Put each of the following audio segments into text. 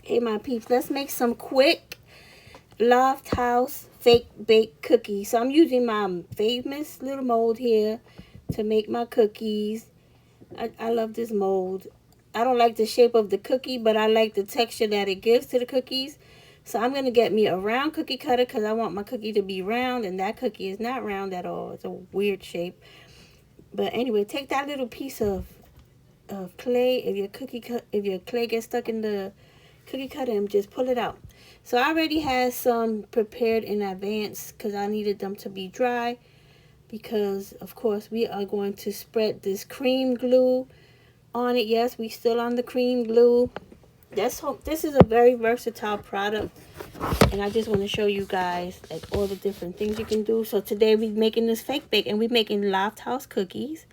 Hey, my peeps, let's make some quick Lofthouse fake bake cookies. So I'm using my famous little mold here to make my cookies. I love this mold. I don't like the shape of the cookie, but I like the texture that it gives to the cookies. So I'm going to get me a round cookie cutter because I want my cookie to be round, and that cookie is not round at all. It's a weird shape. But anyway, take that little piece of clay. If your clay gets stuck in the cookie cutter, and just pull it out. So I already had some prepared in advance because I needed them to be dry, because of course we are going to spread this cream glue on it. Yes, we still on the cream glue. This is a very versatile product, and I just want to show you guys like all the different things you can do. So today we're making this fake bake, and we're making Lofthouse cookies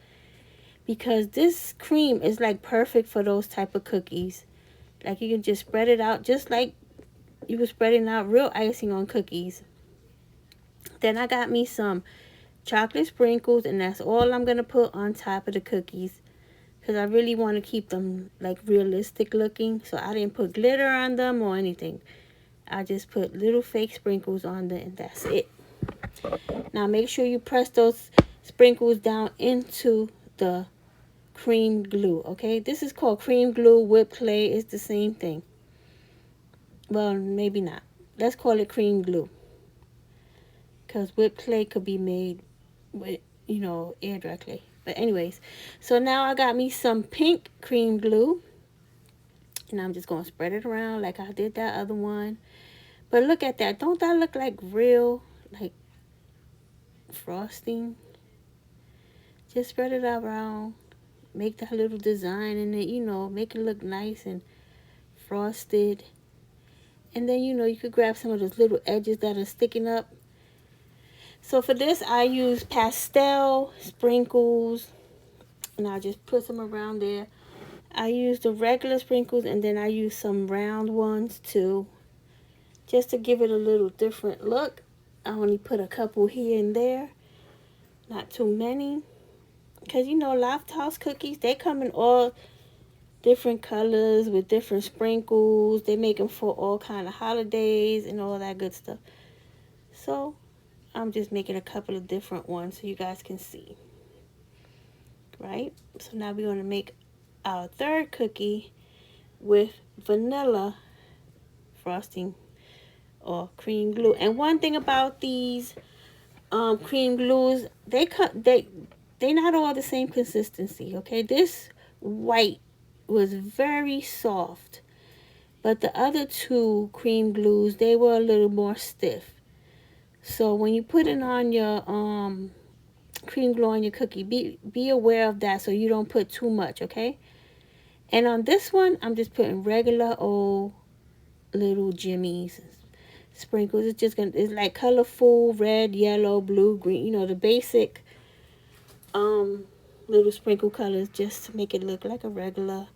because this cream is like perfect for those type of cookies. Like you can just spread it out just like you were spreading out real icing on cookies. Then I got me some chocolate sprinkles, and that's all I'm going to put on top of the cookies because I really want to keep them like realistic looking. So I didn't put glitter on them or anything. I just put little fake sprinkles on them, and that's it. Now make sure you press those sprinkles down into the cream glue, okay? This is called cream glue. Whipped clay is the same thing. Well, maybe not. Let's call it cream glue, because whipped clay could be made with, air dry clay. But anyways, so now I got me some pink cream glue, and I'm just going to spread it around like I did that other one. But look at that. Don't that look like real, like, frosting? Just spread it around. Make that little design in it, make it look nice and frosted. And then, you could grab some of those little edges that are sticking up. So for this, I use pastel sprinkles, and I just put some around there. I use the regular sprinkles, and then I use some round ones too, just to give it a little different look. I only put a couple here and there, not too many, because Lofthouse cookies, they come in all different colors with different sprinkles. They make them for all kind of holidays and all that good stuff. So I'm just making a couple of different ones so you guys can see. Right? So now we're going to make our third cookie with vanilla frosting or cream glue. And one thing about these cream glues, they not all the same consistency, okay? This white was very soft, but the other two cream glues, they were a little more stiff. So when you put it on your cream glue on your cookie, be aware of that so you don't put too much, okay? And on this one, I'm just putting regular old little Jimmy's sprinkles. It's like colorful red, yellow, blue, green, the basic little sprinkle colors, just to make it look like a regular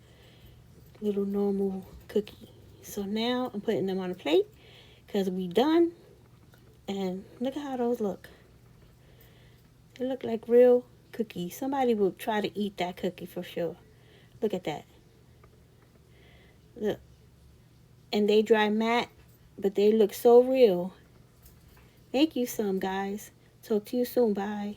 little normal cookie. So now I'm putting them on a plate because we done. And look at how those look. They look like real cookies. Somebody will try to eat that cookie for sure. Look at that. Look. And they dry matte, but they look so real. Make you some, guys. Talk to you soon. Bye.